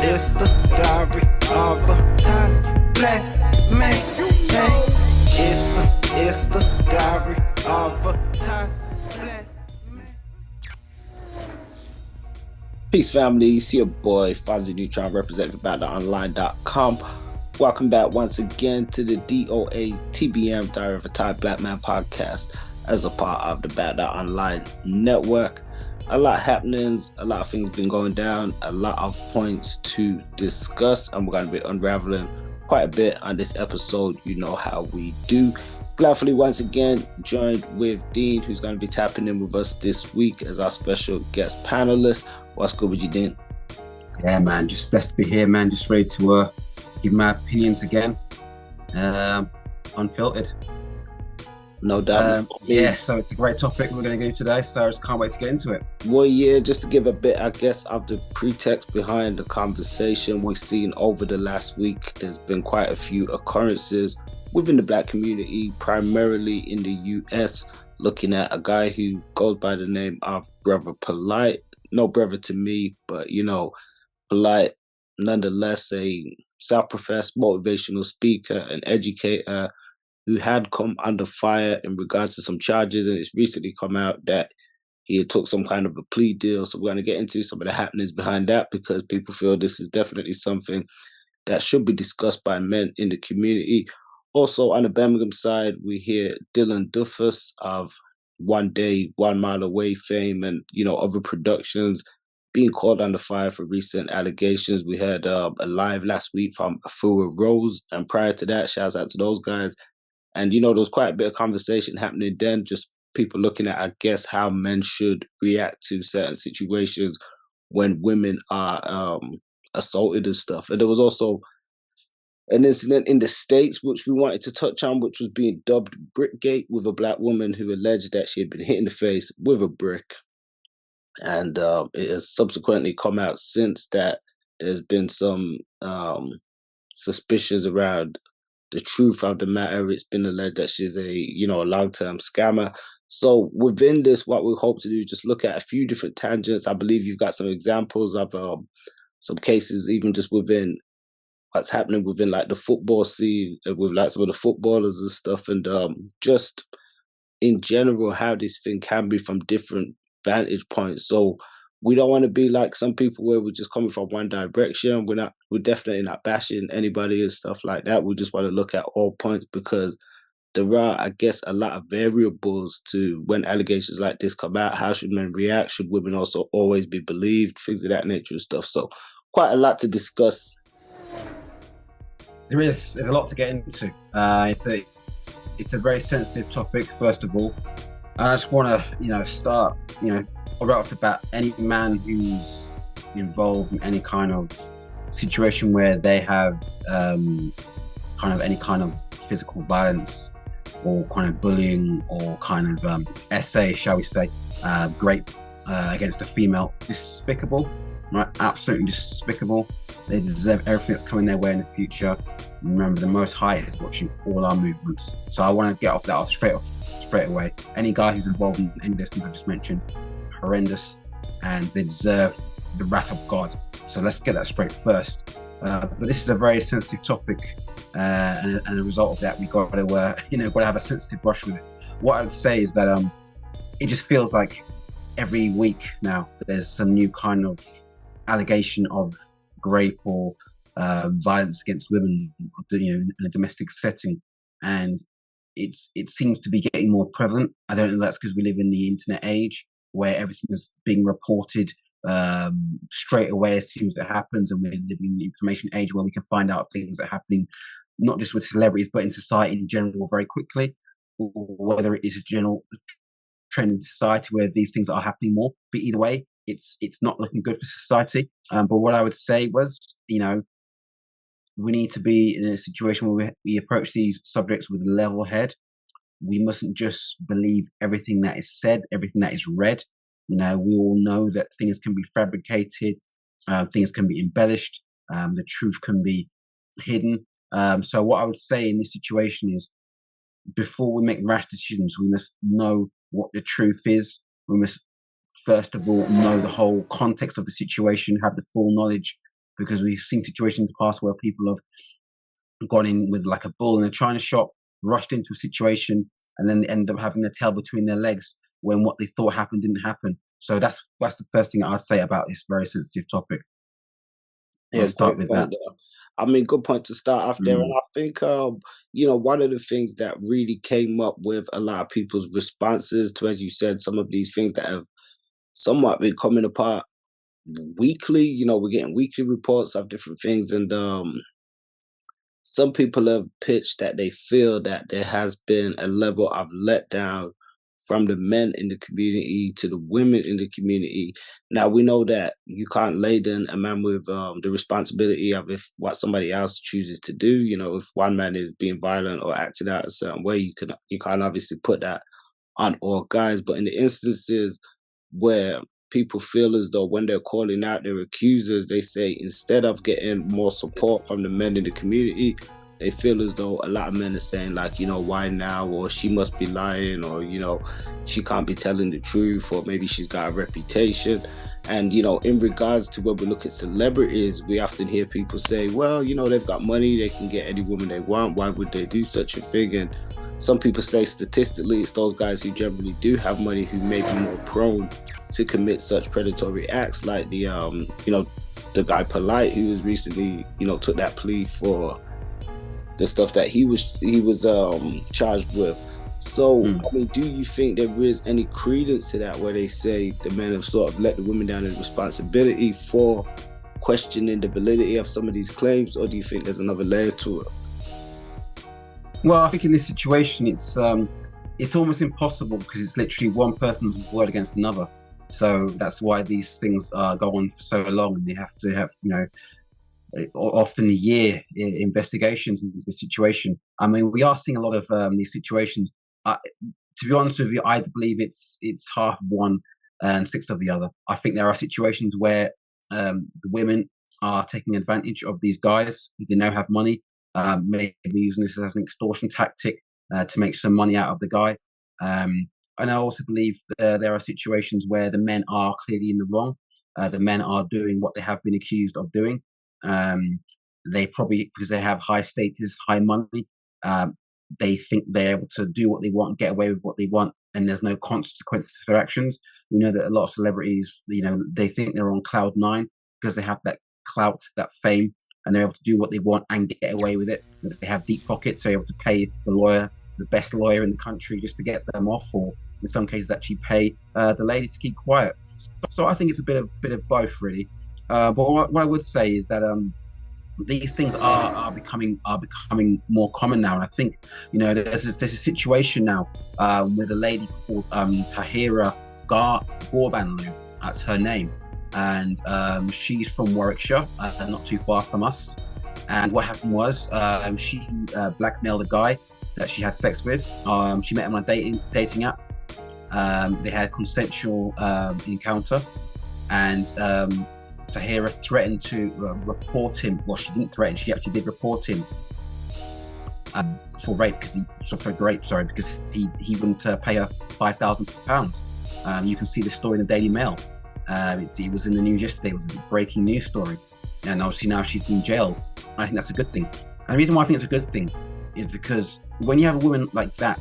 It's the diary of a tired black man. Hey, it's the diary of a tired black man. Peace, family. It's your boy Fozzie Neutron, representing BattleOnline.com. Welcome back once again to the DOA TBM Diary of a Tired Black Man podcast as a part of the Battle Online network. A lot happenings, a lot of things been going down, a lot of points to discuss, and we're going to be unraveling quite a bit on this episode. You know how we do. Gladfully once again joined with Dean, who's going to be tapping in with us this week as our special guest panelist. What's good with you, Dean? Yeah, man, just blessed to be here, man. Just ready to give my opinions again, unfiltered. No doubt. Yeah, so it's a great topic we're going to go today, so I just can't wait to get into it. Well, yeah, just to give a bit, I guess, of the pretext behind the conversation we've seen over the last week, there's been quite a few occurrences within the black community, primarily in the US, looking at a guy who goes by the name of Brother Polight. No brother to me, but, you know, Polight, nonetheless, a self-professed motivational speaker and educator who had come under fire in regards to some charges, and it's recently come out that he had took some kind of a plea deal. So we're going to get into some of the happenings behind that, because people feel this is definitely something that should be discussed by men in the community. Also, on the Birmingham side, we hear Dylan Duffus of One Day, 1 Mile Away fame and, you know, other productions being called under fire for recent allegations. We had a live last week from Afua Rose, and prior to that, shouts out to those guys. And, you know, there was quite a bit of conversation happening then, just people looking at, I guess, how men should react to certain situations when women are assaulted and stuff. And there was also an incident in the States, which we wanted to touch on, which was being dubbed Brickgate, with a black woman who alleged that she had been hit in the face with a brick. And it has subsequently come out since that there's been some suspicions around the truth of the matter. It's been alleged that she's a long-term scammer. So within this, what we hope to do is just look at a few different tangents. I believe you've got some examples of some cases, even just within what's happening within like the football scene, with like some of the footballers and stuff, and just in general how this thing can be from different vantage points. So we don't want to be like some people where we're just coming from one direction. We're definitely not bashing anybody and stuff like that. We just want to look at all points, because there are, I guess, a lot of variables to when allegations like this come out. How should men react? Should women also always be believed? Things of that nature and stuff. So quite a lot to discuss. There's a lot to get into. It's a very sensitive topic, first of all. And I just want to, start, right off the bat, any man who's involved in any kind of situation where they have any kind of physical violence or kind of bullying or kind of essay, shall we say, rape against a female, despicable, right? Absolutely despicable. They deserve everything that's coming their way in the future. Remember, the Most High is watching all our movements. So I want to get off that straight away. Any guy who's involved in any of those things I just mentioned, horrendous, and they deserve the wrath of God. So let's get that straight first. But this is a very sensitive topic, and as a result of that, we got to have a sensitive brush with it. What I would say is that it just feels like every week now there's some new kind of allegation of rape or violence against women, in a domestic setting, and it seems to be getting more prevalent. I don't know if that's because we live in the internet age where everything is being reported straight away as soon as it happens, and we're living in the information age where we can find out things that are happening not just with celebrities but in society in general very quickly, or whether it is a general trend in society where these things are happening more. But either way, it's not looking good for society. But what I would say was, we need to be in a situation where we approach these subjects with a level head. We mustn't just believe everything that is said, everything that is read. We all know that things can be fabricated, things can be embellished, the truth can be hidden. So what I would say in this situation is, before we make rash decisions, we must know what the truth is. We must, first of all, know the whole context of the situation, have the full knowledge because we've seen situations in the past where people have gone in with like a bull in a china shop, rushed into a situation, and then they end up having their tail between their legs when what they thought happened didn't happen. So that's the first thing I'd say about this very sensitive topic. I'll Yeah, start great with point that. there. I mean, good point to start off there. And Mm. I think, one of the things that really came up with a lot of people's responses to, as you said, some of these things that have somewhat been coming apart weekly. We're getting weekly reports of different things, and some people have pitched that they feel that there has been a level of letdown from the men in the community to the women in the community. Now we know that you can't laden a man with the responsibility of if what somebody else chooses to do. If one man is being violent or acting out a certain way, you can't obviously put that on all guys. But in the instances where people feel as though when they're calling out their accusers, they say instead of getting more support from the men in the community, they feel as though a lot of men are saying like, why now? Or she must be lying, or, she can't be telling the truth, or maybe she's got a reputation. And, in regards to when we look at celebrities, we often hear people say, well, they've got money, they can get any woman they want. Why would they do such a thing? And some people say statistically, it's those guys who generally do have money who may be more prone to commit such predatory acts, like the guy Polight, who was recently, took that plea for the stuff that he was charged with. So, I mean, do you think there is any credence to that, where they say the men have sort of let the women down in responsibility for questioning the validity of some of these claims, or do you think there's another layer to it? Well, I think in this situation, it's almost impossible, because it's literally one person's word against another. So that's why these things go on for so long, and they have to have, often a year investigations into the situation. I mean, we are seeing a lot of these situations. To be honest with you, I believe it's half of one and six of the other. I think there are situations where the women are taking advantage of these guys who they know have money, maybe using this as an extortion tactic to make some money out of the guy. And I also believe there are situations where the men are clearly in the wrong. The men are doing what they have been accused of doing. They probably, because they have high status, high money, they think they're able to do what they want, get away with what they want, and there's no consequences for their actions. We know that a lot of celebrities, they think they're on cloud nine because they have that clout, that fame, and they're able to do what they want and get away with it. They have deep pockets, so they're able to pay the lawyer, the best lawyer in the country, just to get them off, or in some cases actually pay the lady to keep quiet. So I think it's a bit of both, really. But what I would say is that these things are becoming more common now, and I think there's a situation now with a lady called Tahira Gorbanlu. That's her name, and she's from Warwickshire, not too far from us. And what happened was she blackmailed a guy that she had sex with. She met him on a dating app. They had a consensual encounter, and Tahira threatened to report him. Well, she didn't threaten; she actually did report him for rape, because he wouldn't pay her £5,000. You can see the story in the Daily Mail. It was in the news yesterday. It was a breaking news story, and obviously now she's been jailed. I think that's a good thing. And the reason why I think it's a good thing is because when you have a woman like that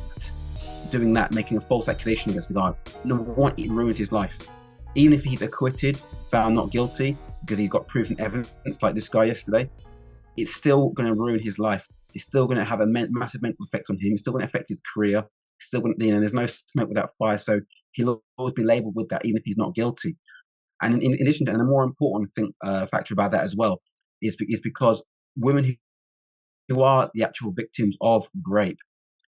doing that, making a false accusation against the guy, number one, it ruins his life. Even if he's acquitted, found not guilty, because he's got proof and evidence like this guy yesterday, it's still going to ruin his life. It's still going to have a massive mental effect on him. It's still going to affect his career. It's still going to, there's no smoke without fire. So he'll always be labelled with that, even if he's not guilty. And in addition to, and a more important factor about that as well, is because women who are the actual victims of rape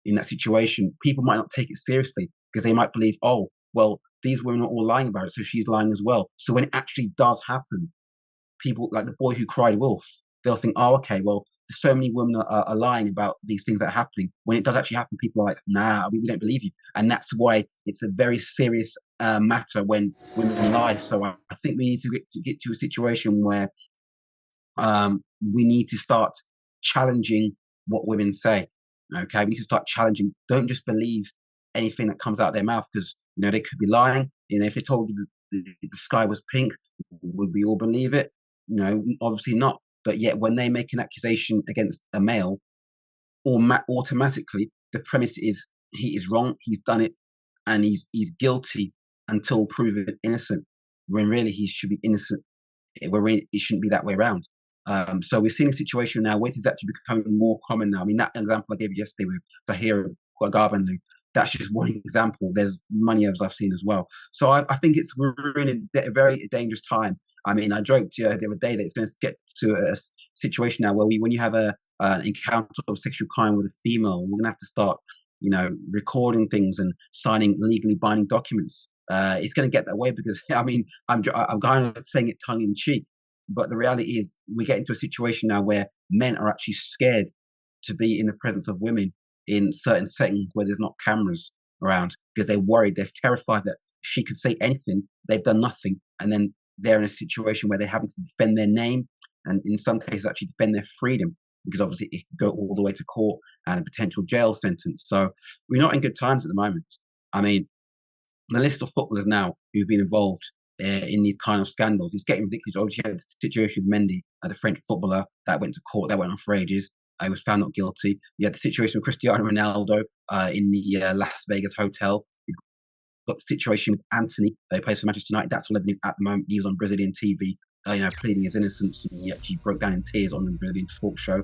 in that situation, people might not take it seriously, because they might believe, oh, well, these women are all lying about it, so she's lying as well. So when it actually does happen, people like the boy who cried wolf, they'll think, oh, okay, well, so many women are lying about these things that are happening. When it does actually happen, people are like, nah, we don't believe you. And that's why it's a very serious matter when women lie. So I think we need to get to a situation where we need to start challenging what women say. Okay, we need to start challenging. Don't just believe anything that comes out of their mouth, because they could be lying. If they told you the sky was pink, would we all believe it? obviously not. But yet, when they make an accusation against a male, automatically the premise is he is wrong, he's done it, and he's guilty until proven innocent. When really he should be innocent. It shouldn't be that way around. So we're seeing a situation now where it is actually becoming more common now. I mean, that example I gave you yesterday with Tahir Garbanlu, that's just one example. There's many others I've seen as well. So I think we're in a very dangerous time. I mean, I joked the other day that it's going to get to a situation now where when you have an encounter of sexual crime with a female, we're going to have to start, recording things and signing legally binding documents. It's going to get that way because, I mean, I'm kind of saying it tongue in cheek, but the reality is we get into a situation now where men are actually scared to be in the presence of women in certain settings where there's not cameras around because they're worried, they're terrified that she could say anything, they've done nothing, and then they're in a situation where they're having to defend their name and in some cases actually defend their freedom because obviously it could go all the way to court and a potential jail sentence. So we're not in good times at the moment. I mean, the list of footballers now who've been involved in these kind of scandals is getting ridiculous. Obviously, you had the situation with Mendy, the French footballer that went to court, that went on for ages. He was found not guilty. You had the situation with Cristiano Ronaldo in the Las Vegas hotel. You've got the situation with Anthony, who plays for Manchester United. That's all at the moment. He was on Brazilian TV, pleading his innocence, and he actually broke down in tears on the Brazilian talk show.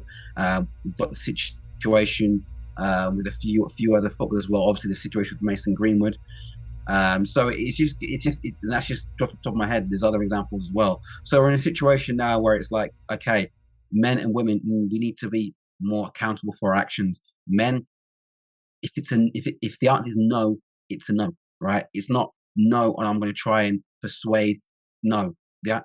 We've got the situation with a few other footballers as well. Obviously, the situation with Mason Greenwood. So that's just off the top of my head. There's other examples as well. So we're in a situation now where it's like, okay, men and women, we need to be more accountable for our actions. Men, if the answer is no, it's a no, right? It's not no, and I'm going to try and persuade. No,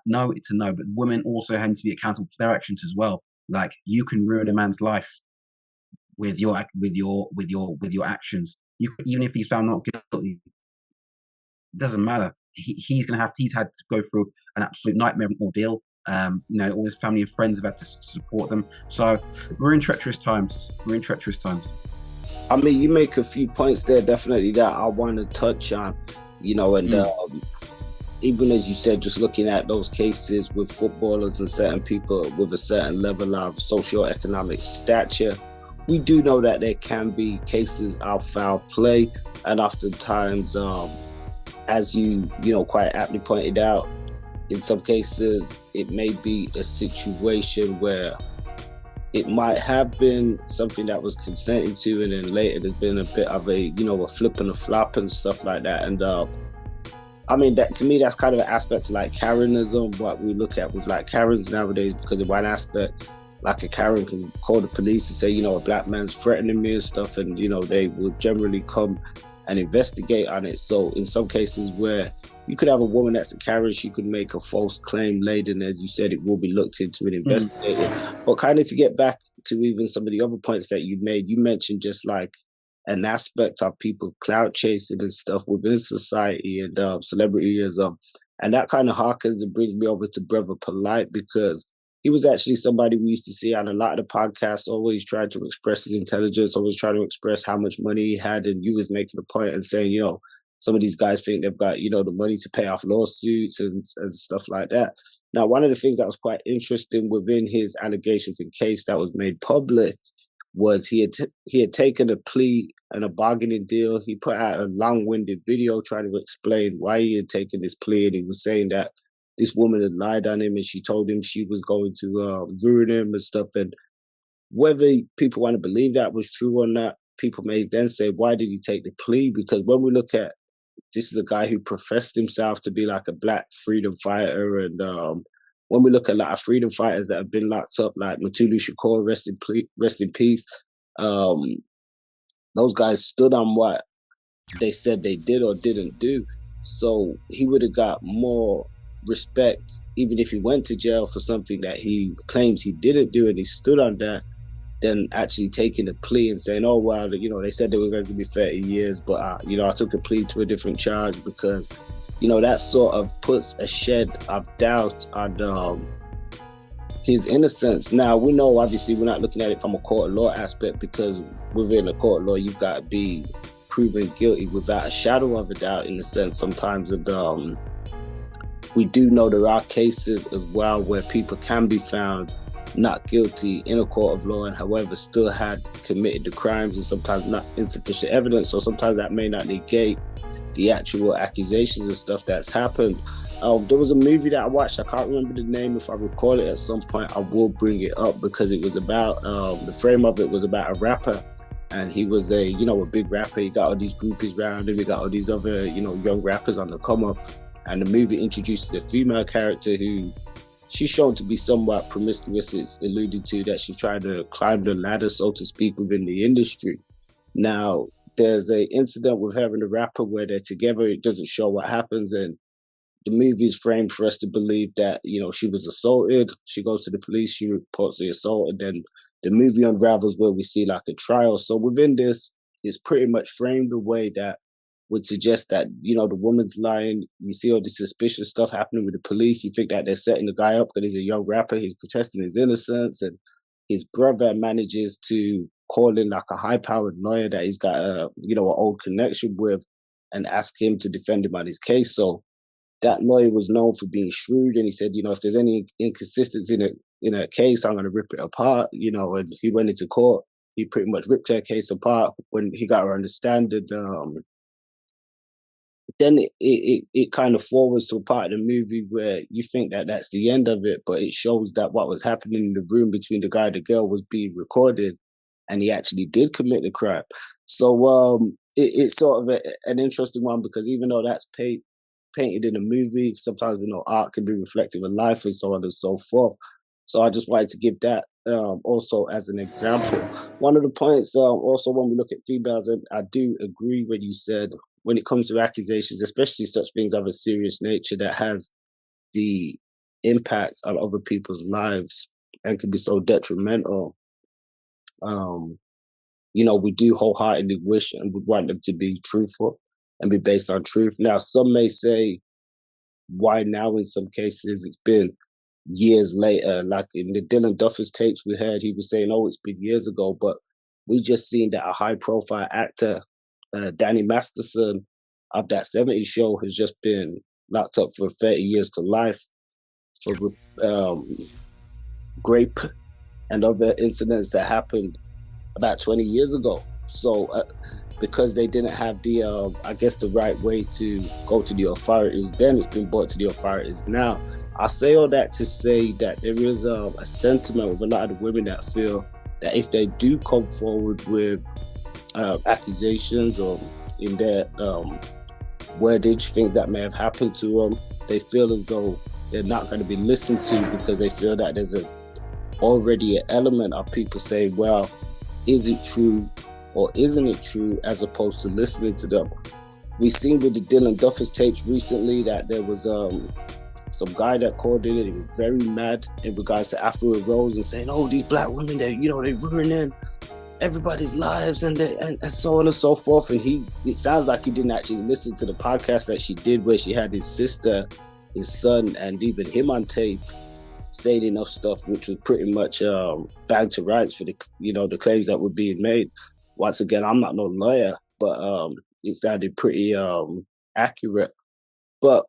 no, it's a no. But women also have to be accountable for their actions as well. Like you can ruin a man's life with your actions. Even if he's found not guilty. Doesn't matter. He's had to go through an absolute nightmare ordeal. All his family and friends have had to support them. So we're in treacherous times. I mean, you make a few points there, definitely, that I want to touch on, and even as you said, just looking at those cases with footballers and certain people with a certain level of socioeconomic stature, we do know that there can be cases of foul play, and oftentimes, as you quite aptly pointed out, in some cases it may be a situation where it might have been something that was consented to, and then later there's been a bit of a a flip and a flop and stuff like that. And I mean, that to me, that's kind of an aspect to like Karenism, what we look at with like Karens nowadays, because in one aspect, like a Karen can call the police and say, a black man's threatening me and stuff, and they would generally come and investigate on it. So in some cases where you could have a woman that's a Karen, she could make a false claim later, and as you said, it will be looked into and investigated. But kind of to get back to even some of the other points that you made, you mentioned just like an aspect of people clout chasing and stuff within society and celebrityism, and that kind of harkens and brings me over to Brother Polight, because he was actually somebody we used to see on a lot of the podcasts, always trying to express his intelligence, always trying to express how much money he had. And you was making a point and saying, some of these guys think they've got, the money to pay off lawsuits and stuff like that. Now, one of the things that was quite interesting within his allegations and case that was made public was he had taken a plea and a bargaining deal. He put out a long-winded video trying to explain why he had taken this plea, and he was saying that this woman had lied on him and she told him she was going to ruin him and stuff. And whether people want to believe that was true or not, people may then say, why did he take the plea? Because when we look at, this is a guy who professed himself to be like a black freedom fighter. And when we look at a lot of freedom fighters that have been locked up, like Mutulu Shakur, rest in peace, those guys stood on what they said they did or didn't do. So he would have got more respect even if he went to jail for something that he claims he didn't do and he stood on that, than actually taking a plea and saying, oh well, they said they were going to give me 30 years, but I took a plea to a different charge, because that sort of puts a shed of doubt on his innocence. Now, we know obviously we're not looking at it from a court of law aspect, because within a court of law you've got to be proven guilty without a shadow of a doubt, in the sense sometimes. And we do know there are cases as well where people can be found not guilty in a court of law and however still had committed the crimes, and sometimes not insufficient evidence, or sometimes that may not negate the actual accusations and stuff that's happened. There was a movie that I watched, I can't remember the name. If I recall it at some point, I will bring it up, because it was about, the frame of it was about a rapper, and he was a big rapper. He got all these groupies around him, he got all these other, young rappers on the come up, and the movie introduces a female character who she's shown to be somewhat promiscuous. It's alluded to that she's trying to climb the ladder, so to speak, within the industry. Now, there's an incident with her and the rapper where they're together. It doesn't show what happens, and the movie is framed for us to believe that, she was assaulted. She goes to the police, she reports the assault, and then the movie unravels where we see like a trial. So within this, it's pretty much framed a way that would suggest that, the woman's lying. You see all this suspicious stuff happening with the police. You think that they're setting the guy up because he's a young rapper. He's protesting his innocence, and his brother manages to call in like a high-powered lawyer that he's got an old connection with, and ask him to defend him on his case. So that lawyer was known for being shrewd, and he said, if there's any inconsistency in a case, I'm going to rip it apart. And he went into court. He pretty much ripped her case apart when he got her understanding. Then it kind of forwards to a part of the movie where you think that that's the end of it, but it shows that what was happening in the room between the guy and the girl was being recorded, and he actually did commit the crime. So it's sort of an interesting one, because even though that's painted in a movie, sometimes art can be reflective of life and so on and so forth. So I just wanted to give that also as an example. One of the points also when we look at females, and I do agree when you said, when it comes to accusations, especially such things of a serious nature that has the impact on other people's lives and can be so detrimental, we do wholeheartedly wish and would want them to be truthful and be based on truth. Now, some may say, why now in some cases? It's been years later. Like in the Duffus tapes we heard, he was saying, oh, it's been years ago, but we just seen that a high-profile actor, Danny Masterson of that 70s show, has just been locked up for 30 years to life for rape and other incidents that happened about 20 years ago. So because they didn't have the, the right way to go to the authorities then, it's been brought to the authorities now. I say all that to say that there is a sentiment with a lot of the women that feel that if they do come forward with accusations or in their wordage, things that may have happened to them, they feel as though they're not going to be listened to, because they feel that there's already an element of people saying, well, is it true or isn't it true, as opposed to listening to them. We've seen with the Duffus tapes recently that there was some guy that called in and he was very mad in regards to Afua Rose and saying, oh, these black women, they ruining everybody's lives and so on and so forth. And it sounds like he didn't actually listen to the podcast that she did, where she had his sister, his son, and even him on tape saying enough stuff which was pretty much bang to rights for the claims that were being made. Once again, I'm not no lawyer, but it sounded pretty accurate. But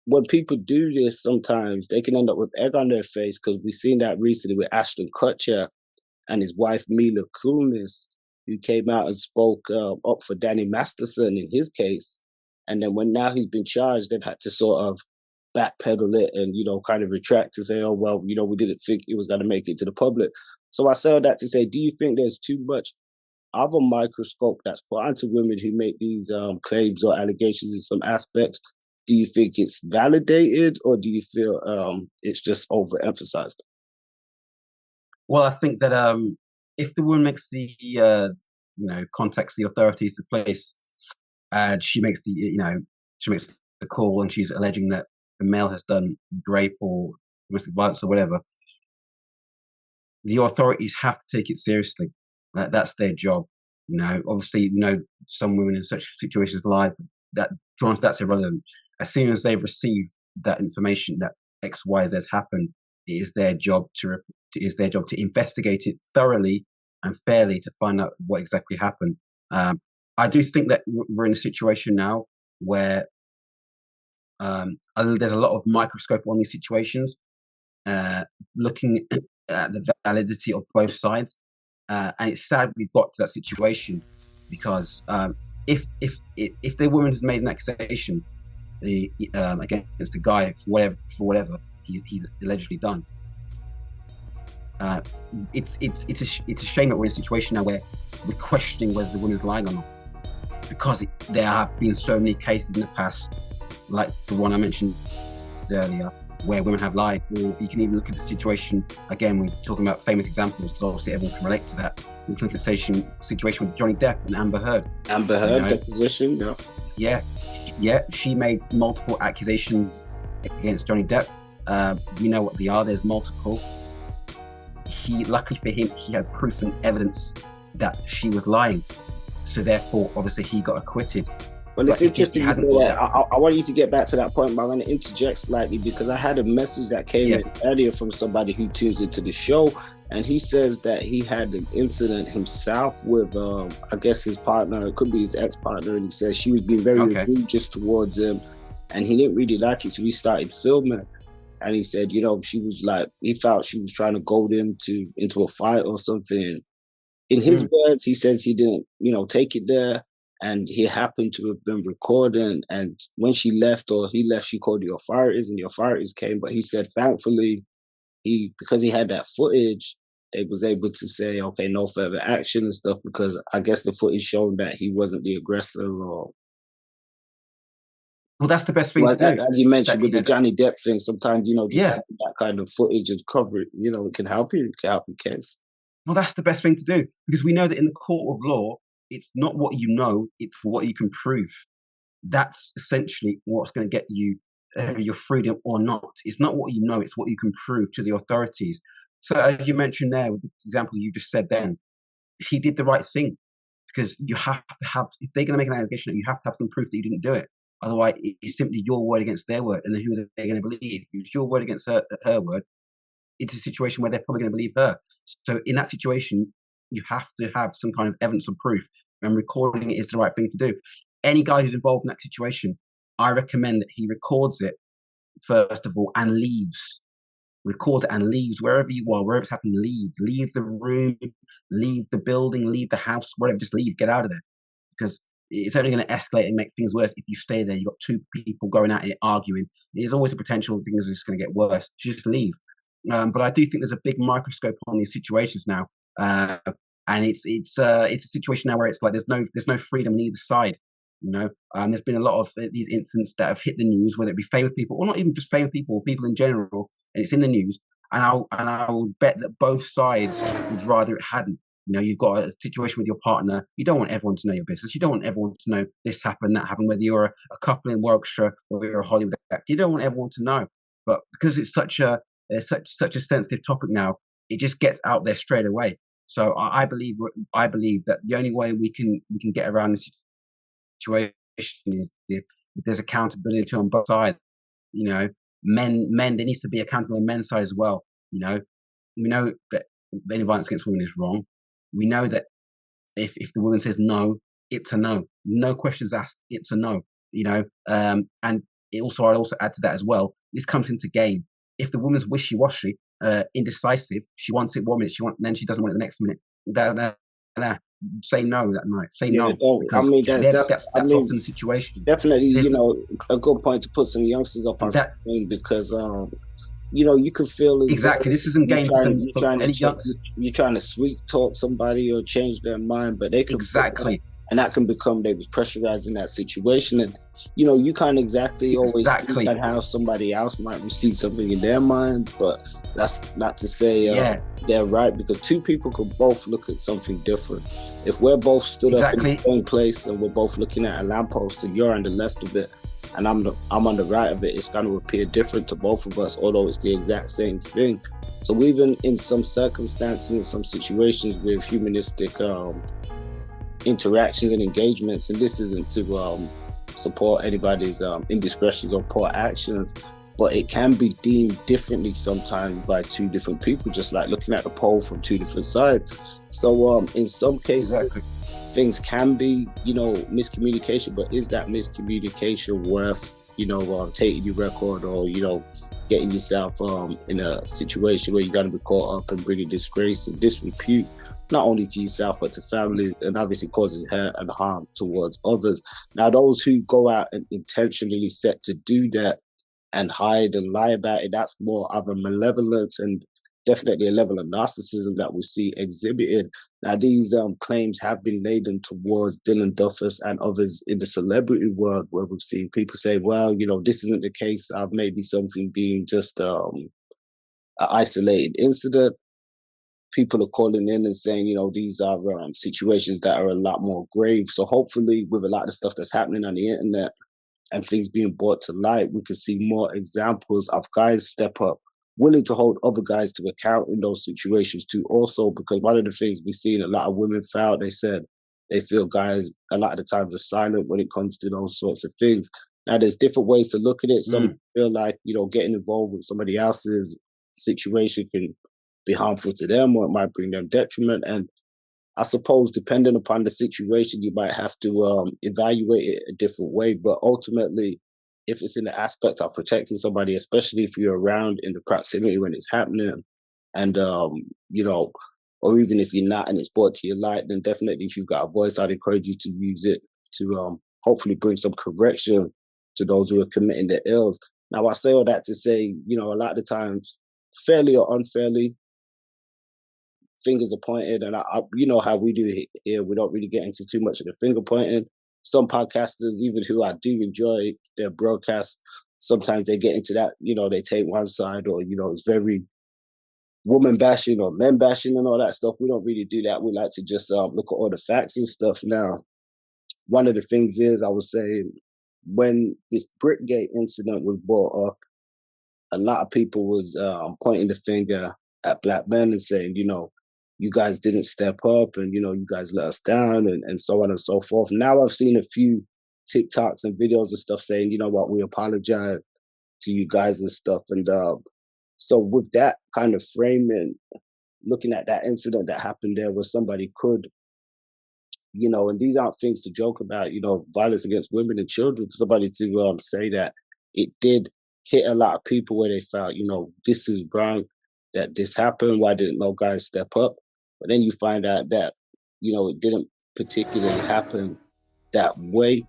when people do this, sometimes they can end up with egg on their face, because we've seen that recently with Ashton Kutcher and his wife Mila Kunis, who came out and spoke up for Danny Masterson in his case. And then when now he's been charged, they've had to sort of backpedal it and, kind of retract to say, oh, well, we didn't think it was going to make it to the public. So I say all that to say, do you think there's too much of a microscope that's put onto women who make these claims or allegations in some aspects? Do you think it's validated, or do you feel it's just overemphasized? Well, I think that if the woman makes the contacts the authorities, the police, she makes the call, and she's alleging that the male has done rape or domestic violence or whatever, the authorities have to take it seriously. That's their job. Obviously, some women in such situations lie, but that's irrelevant. As soon as they've received that information that X, Y, Z has happened, it is their job to investigate it thoroughly and fairly to find out what exactly happened. I do think that we're in a situation now where There's a lot of microscope on these situations, looking at the validity of both sides, and it's sad we've got to that situation because if the woman has made an accusation against the guy for whatever he's allegedly done, it's a shame that we're in a situation now where we're questioning whether the woman's lying or not, because there have been so many cases in the past, like the one I mentioned earlier, where women have lied. Or you can even look at the situation again. We're talking about famous examples, so obviously everyone can relate to that. We can look at the situation with Johnny Depp and Amber Heard. Amber Heard, deposition, yeah. She made multiple accusations against Johnny Depp. We know what they are. There's multiple. Luckily for him, he had proof and evidence that she was lying. So therefore, obviously, he got acquitted. Well, it's interesting. I want you to get back to that point, but I'm going to interject slightly because I had a message that came in earlier from somebody who tunes into the show, and he says that he had an incident himself with, I guess, his partner. It could be his ex-partner, and he says she was being very egregious towards him, and he didn't really like it, so he started filming. And he said, she was like, he felt she was trying to goad him into a fight or something. In his words, he says he didn't, take it there, and he happened to have been recording. And when she left or he left, she called the authorities, and the authorities came. But he said, thankfully, because he had that footage, they was able to say, okay, no further action and stuff, because I guess the footage showed that he wasn't the aggressor. Or well, that's the best thing to do. As you mentioned with the Johnny Depp thing, sometimes just having that kind of footage and cover it, it can help you. It can help your case. Well, that's the best thing to do, because we know that in the court of law, it's not what you know, it's what you can prove. That's essentially what's going to get you your freedom or not. It's not what you know, it's what you can prove to the authorities. So as you mentioned there, with the example you just said then, he did the right thing, because you have to have, if they're going to make an allegation, you have to have some proof that you didn't do it. Otherwise, it's simply your word against their word, and then who are they going to believe? If it's your word against her word, it's a situation where they're probably going to believe her. So in that situation, you have to have some kind of evidence or proof, and recording it is the right thing to do. Any guy who's involved in that situation, I recommend that he records it, first of all, and leaves. Records it and leaves wherever you are, wherever it's happened, leave the room, leave the building, leave the house, whatever, just leave, get out of there. Because it's only going to escalate and make things worse if you stay there. You've got two people going at it, arguing. There's always a potential things are just going to get worse. Just leave. But I do think there's a big microscope on these situations now, and it's a situation now where it's like there's no freedom on either side. There's been a lot of these incidents that have hit the news, whether it be famous people or not even just famous people, or people in general, and it's in the news. And I'll bet that both sides would rather it hadn't. You've got a situation with your partner. You don't want everyone to know your business. You don't want everyone to know this happened, that happened. Whether you're a couple in Warwickshire or you're a Hollywood actor, you don't want everyone to know. But because it's such a sensitive topic now, it just gets out there straight away. So I believe that the only way we can get around this situation is if there's accountability on both sides. Men, there needs to be accountable on men's side as well. We know that any violence against women is wrong. We know that if the woman says no, it's a no. No questions asked, it's a no. And I'd also add to that as well. This comes into game. If the woman's wishy-washy, indecisive, she wants it 1 minute, then she doesn't want it the next minute. Say no that night. Say no. That's often the situation. Definitely, a good point to put some youngsters up on something, because you can feel exactly. This isn't game for any youngsters. You're trying to sweet talk somebody or change their mind, but they can and that can become they was pressurized in that situation, and you can't always think at how somebody else might receive something in their mind, but that's not to say they're right, because two people could both look at something different. If we're both stood up in the same place and we're both looking at a lamppost and you're on the left of it and I'm on the right of it, it's going to appear different to both of us, although it's the exact same thing. So even in some circumstances, in some situations with humanistic interactions and engagements, and this isn't to support anybody's indiscretions or poor actions, but it can be deemed differently sometimes by two different people, just like looking at the pole from two different sides. So in some cases, things can be, miscommunication, but is that miscommunication worth, taking your record, or getting yourself in a situation where you're going to be caught up and bringing disgrace and disrepute, not only to yourself but to families, and obviously causing hurt and harm towards others. Now, those who go out and intentionally set to do that and hide and lie about it, that's more of a malevolence and definitely a level of narcissism that we see exhibited. Now, these claims have been laden towards Dylan Duffus and others in the celebrity world, where we've seen people say, well, this isn't the case of maybe something being just an isolated incident. People are calling in and saying, these are situations that are a lot more grave. So hopefully with a lot of stuff that's happening on the internet and things being brought to light, we can see more examples of guys step up, willing to hold other guys to account in those situations too also, because one of the things we've seen a lot of women found, they said they feel guys a lot of the times are silent when it comes to those sorts of things. Now, there's different ways to look at it. Some feel like, getting involved with somebody else's situation can be harmful to them, or it might bring them detriment. And I suppose depending upon the situation, you might have to evaluate it a different way. But ultimately, if it's in the aspect of protecting somebody, especially if you're around in the proximity when it's happening, and or even if you're not and it's brought to your light, then definitely if you've got a voice, I'd encourage you to use it to hopefully bring some correction to those who are committing the ills. Now, I say all that to say, a lot of the times, fairly or unfairly, fingers are pointed, and how we do it here. We don't really get into too much of the finger pointing. Some podcasters, even who I do enjoy their broadcasts, sometimes they get into that, they take one side, or, it's very woman bashing or men bashing and all that stuff. We don't really do that. We like to just look at all the facts and stuff. Now, one of the things is, I was saying, when this Brickgate incident was brought up, a lot of people was pointing the finger at black men and saying, you guys didn't step up, and, you guys let us down, and so on and so forth. Now I've seen a few TikToks and videos and stuff saying, we apologize to you guys and stuff. And so with that kind of framing, looking at that incident that happened there where somebody could, and these aren't things to joke about, violence against women and children, for somebody to say that it did hit a lot of people where they felt, this is wrong, that this happened, why didn't no guys step up? But then you find out that, it didn't particularly happen that way.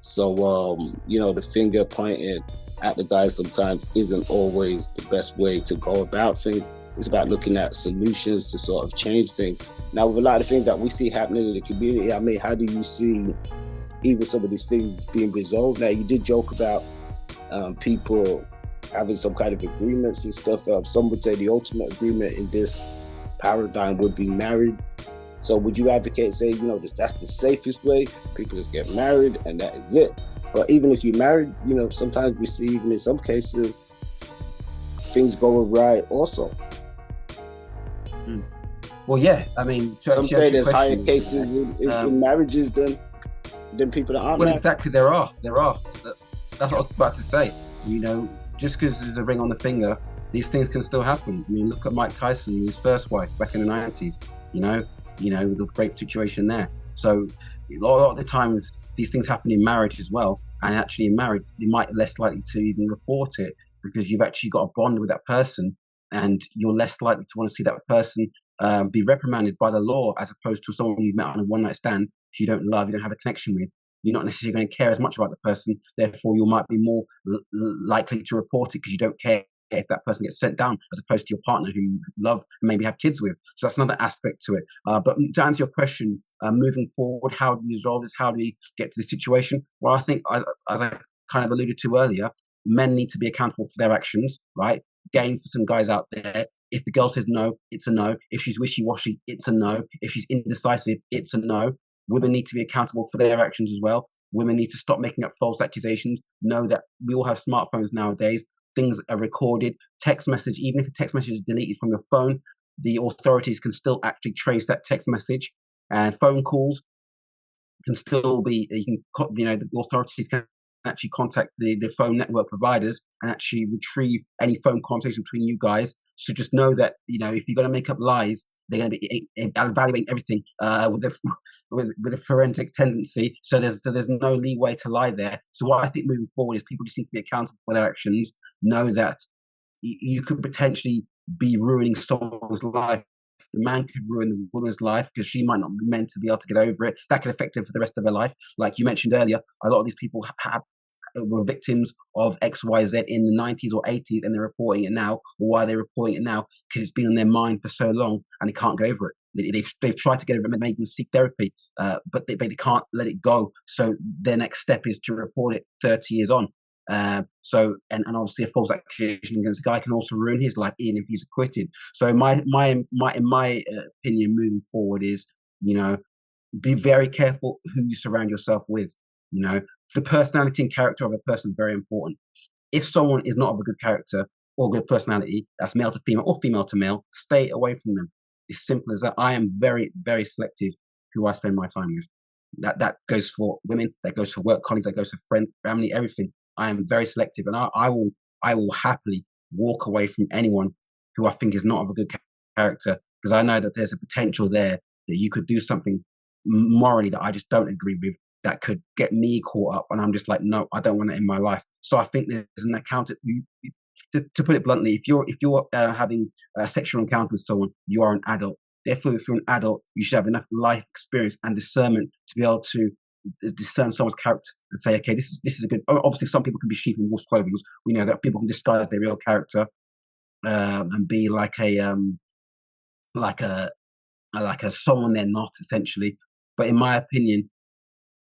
So, the finger pointed at the guys sometimes isn't always the best way to go about things. It's about looking at solutions to sort of change things. Now, with a lot of things that we see happening in the community, how do you see even some of these things being resolved? Now, you did joke about people having some kind of agreements and stuff. Some would say the ultimate agreement in this paradigm would be married. So would you advocate, say, that's the safest way? People just get married and that is it. But even if you're married, sometimes we see, even in some cases, things go awry also. Well, yeah, some say there's higher cases in marriages than people that aren't married. Exactly, there are. That's what I was about to say. Just because there's a ring on the finger, these things can still happen. Look at Mike Tyson and his first wife back in the 90s. The great situation there. So a lot of the times these things happen in marriage as well. And actually in marriage, you might be less likely to even report it because you've actually got a bond with that person, and you're less likely to want to see that person be reprimanded by the law, as opposed to someone you've met on a one-night stand who you don't love, you don't have a connection with. You're not necessarily going to care as much about the person. Therefore, you might be more likely to report it because you don't care if that person gets sent down, as opposed to your partner who you love and maybe have kids with. So that's another aspect to it. But to answer your question, moving forward, how do we resolve this? How do we get to this situation? Well, I think, as I kind of alluded to earlier, men need to be accountable for their actions, right? Game for some guys out there. If the girl says no, it's a no. If she's wishy-washy, it's a no. If she's indecisive, it's a no. Women need to be accountable for their actions as well. Women need to stop making up false accusations. Know that we all have smartphones nowadays. Things are recorded. Text message, even if the text message is deleted from your phone, the authorities can still actually trace that text message. And phone calls can still be, the authorities can actually contact the phone network providers and actually retrieve any phone conversation between you guys. So just know that, if you're going to make up lies, they're going to be evaluating everything with a forensic tendency. So there's no leeway to lie there. So what I think moving forward is people just need to be accountable for their actions. Know that you could potentially be ruining someone's life. The man could ruin the woman's life because she might not be meant to be able to get over it. That could affect her for the rest of her life. Like you mentioned earlier, a lot of these people were victims of XYZ in the 90s or 80s, and they're reporting it now. Why are they reporting it now? Because it's been on their mind for so long and they can't get over it. They've tried to get over it and maybe even seek therapy, but they can't let it go. So their next step is to report it 30 years on. So obviously a false accusation against a guy can also ruin his life even if he's acquitted. So in my opinion, moving forward is, be very careful who you surround yourself with. The personality and character of a person is very important. If someone is not of a good character or good personality, that's male to female or female to male, stay away from them. It's simple as that. I am very, very selective who I spend my time with. That goes for women, that goes for work colleagues, that goes for friends, family, everything. I am very selective, and I will happily walk away from anyone who I think is not of a good character, because I know that there's a potential there that you could do something morally that I just don't agree with, that could get me caught up, and I'm just like, no, I don't want it in my life. So I think there's an account. To put it bluntly, if you're having a sexual encounter with someone, you are an adult. Therefore, if you're an adult, you should have enough life experience and discernment to be able to discern someone's character and say, okay, this is a good. Obviously, some people can be sheep in wolf's clothing. We know that people can disguise their real character and be like a someone they're not, essentially. But in my opinion,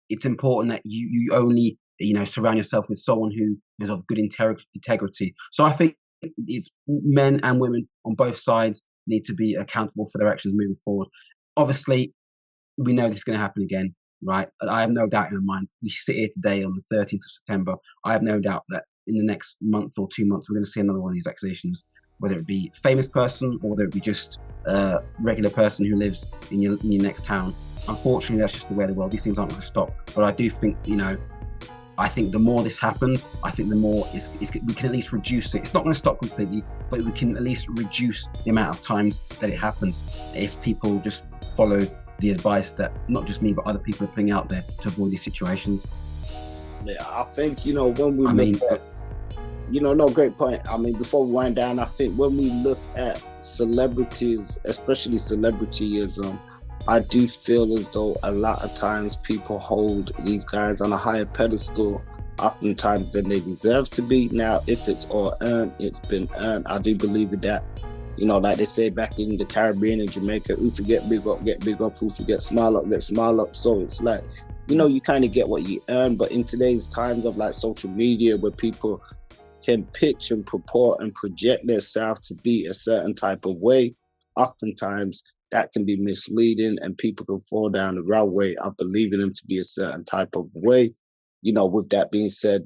it's important that you only surround yourself with someone who is of good integrity. So I think it's men and women on both sides need to be accountable for their actions moving forward. Obviously, we know this is going to happen again, right? I have no doubt in my mind. We sit here today on the 13th of September. I have no doubt that in the next month or 2 months, we're going to see another one of these accusations, whether it be a famous person or whether it be just a regular person who lives in your next town. Unfortunately, that's just the way of the world. These things aren't going to stop. But I do think, I think the more this happens, I think the more we can at least reduce it. It's not going to stop completely, but we can at least reduce the amount of times that it happens if people just follow the advice that not just me, but other people are putting out there to avoid these situations. Yeah, I think, when we no, great point. I mean, before we wind down, I think when we look at celebrities, especially celebrityism, I do feel as though a lot of times people hold these guys on a higher pedestal, oftentimes than they deserve to be. Now, if it's all earned, it's been earned. I do believe in that. Like they say back in the Caribbean and Jamaica, who forget big up, get big up, who forget smile up, get smile up. So it's like, you kind of get what you earn. But in today's times of like social media, where people can pitch and purport and project themselves to be a certain type of way, oftentimes that can be misleading and people can fall down the wrong way of believing them to be a certain type of way. With that being said,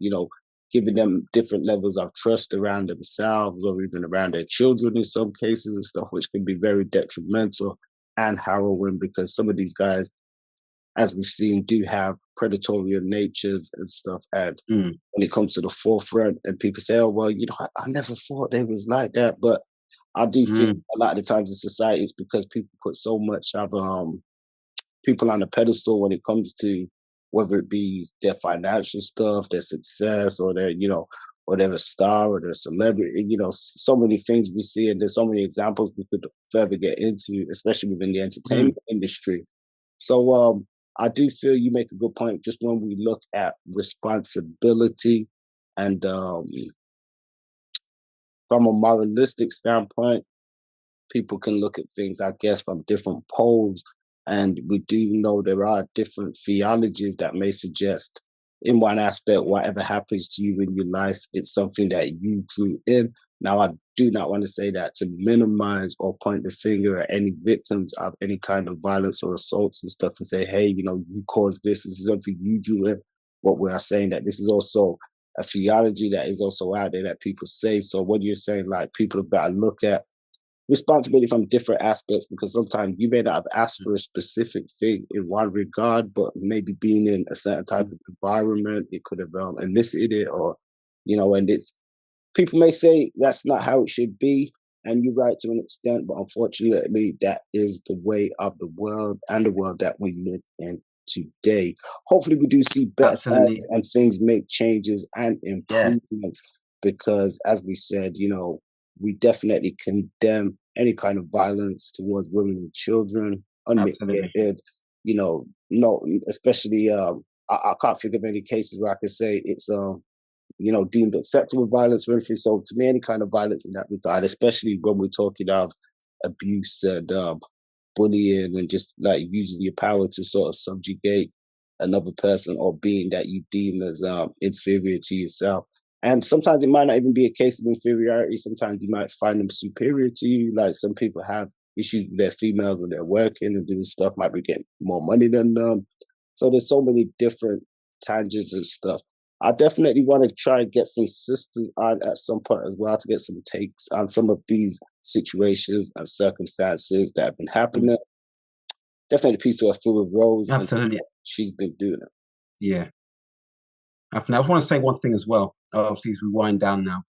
giving them different levels of trust around themselves or even around their children in some cases and stuff, which can be very detrimental and harrowing, because some of these guys, as we've seen, do have predatory natures and stuff. And when it comes to the forefront and people say, oh, well, I never thought they was like that. But I do think a lot of the times in society it's because people put so much of people on a pedestal when it comes to whether it be their financial stuff, their success, or their, or they're a star or they're a celebrity. So many things we see, and there's so many examples we could further get into, especially within the entertainment industry. So I do feel you make a good point just when we look at responsibility and from a moralistic standpoint, people can look at things, I guess, from different poles. And we do know there are different theologies that may suggest in one aspect, whatever happens to you in your life, it's something that you drew in. Now, I do not want to say that to minimize or point the finger at any victims of any kind of violence or assaults and stuff and say, hey, you caused this. This is something you drew in. What we are saying that this is also a theology that is also out there that people say. So what you're saying, like, people have got to look at responsibility from different aspects, because sometimes you may not have asked for a specific thing in one regard, but maybe being in a certain type of environment, it could have elicited it, or, and it's, people may say that's not how it should be, And you're right to an extent, but unfortunately, that is the way of the world and the world that we live in today. Hopefully, we do see better times Absolutely. and things make changes and Yeah. improvements because, as we said, we definitely condemn any kind of violence towards women and children, Absolutely. unmitigated. No, especially I can't think of any cases where I could say it's deemed acceptable violence or anything. So to me, any kind of violence in that regard, especially when we're talking of abuse and bullying and just like using your power to sort of subjugate another person or being that you deem as inferior to yourself. And sometimes it might not even be a case of inferiority. Sometimes you might find them superior to you. Like some people have issues with their females when they're working and doing stuff, might be getting more money than them. So there's so many different tangents and stuff. I definitely want to try and get some sisters on at some point as well to get some takes on some of these situations and circumstances that have been happening. Definitely peace to Afua Rose. Absolutely. She's been doing it. Yeah. I just want to say one thing as well. Obviously, as we wind down now,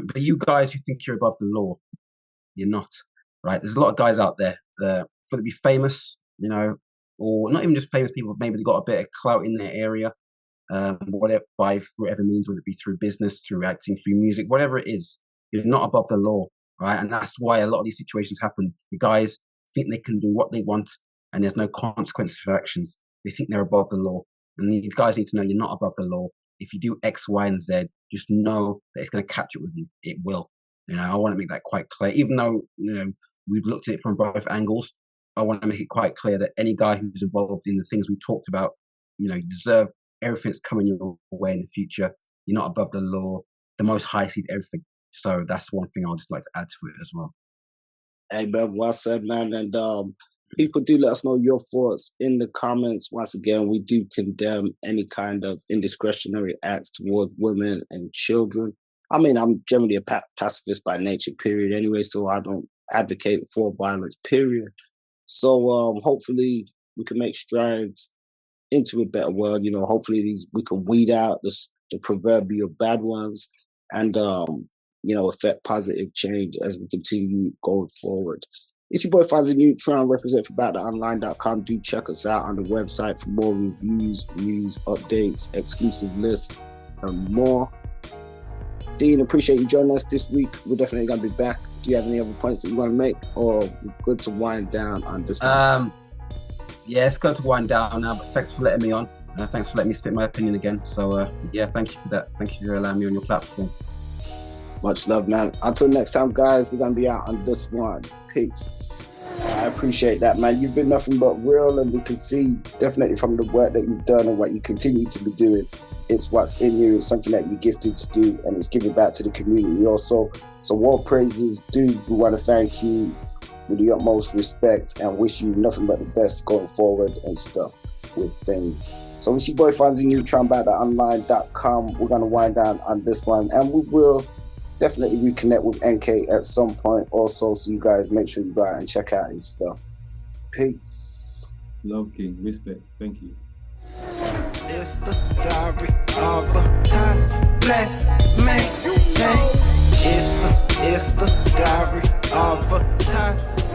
but you guys who think you're above the law, you're not. Right? There's a lot of guys out there for to be famous, or not even just famous people. Maybe they got a bit of clout in their area. Whatever, by whatever means, whether it be through business, through acting, through music, whatever it is, you're not above the law, right? And that's why a lot of these situations happen. The guys think they can do what they want, and there's no consequences for actions. They think they're above the law, and these guys need to know you're not above the law. If you do X, Y, and Z, just know that it's going to catch up with you. It will. I want to make that quite clear. Even though we've looked at it from both angles, I want to make it quite clear that any guy who's involved in the things we've talked about, deserve everything that's coming your way in the future. You're not above the law. The Most High sees everything. So that's one thing I'd just like to add to it as well. Hey, man, well said, man. And people do let us know your thoughts in the comments. Once again, we do condemn any kind of indiscretionary acts towards women and children. I mean, I'm generally a pacifist by nature, period, anyway, so I don't advocate for violence, period. So hopefully we can make strides into a better world. Hopefully we can weed out the proverbial bad ones and, affect positive change as we continue going forward. It's your boy Fozzy Neutron, represent for BackTheOnline.com. Do check us out on the website for more reviews, news, updates, exclusive lists, and more. Dean, appreciate you joining us this week. We're definitely going to be back. Do you have any other points that you want to make, or we're good to wind down on this one? Yeah, it's good to wind down now, but thanks for letting me on. Thanks for letting me spit my opinion again. So, thank you for that. Thank you for allowing me on your platform. Much love, man. Until next time, guys, we're going to be out on this one. Peace. I appreciate that, man. You've been nothing but real, and we can see definitely from the work that you've done and what you continue to be doing. It's what's in you. It's something that you're gifted to do, and it's giving back to the community also. So, war praises due. We want to thank you with the utmost respect and wish you nothing but the best going forward and stuff with things. So it's your boy Fonzie Neutron, BackTheOnline.com. We're going to wind down on this one, and we will definitely reconnect with NK at some point also, so you guys make sure you go out and check out his stuff. Peace. Love King, respect, thank you. It's the diary of a tired black man. It's the diary of a tired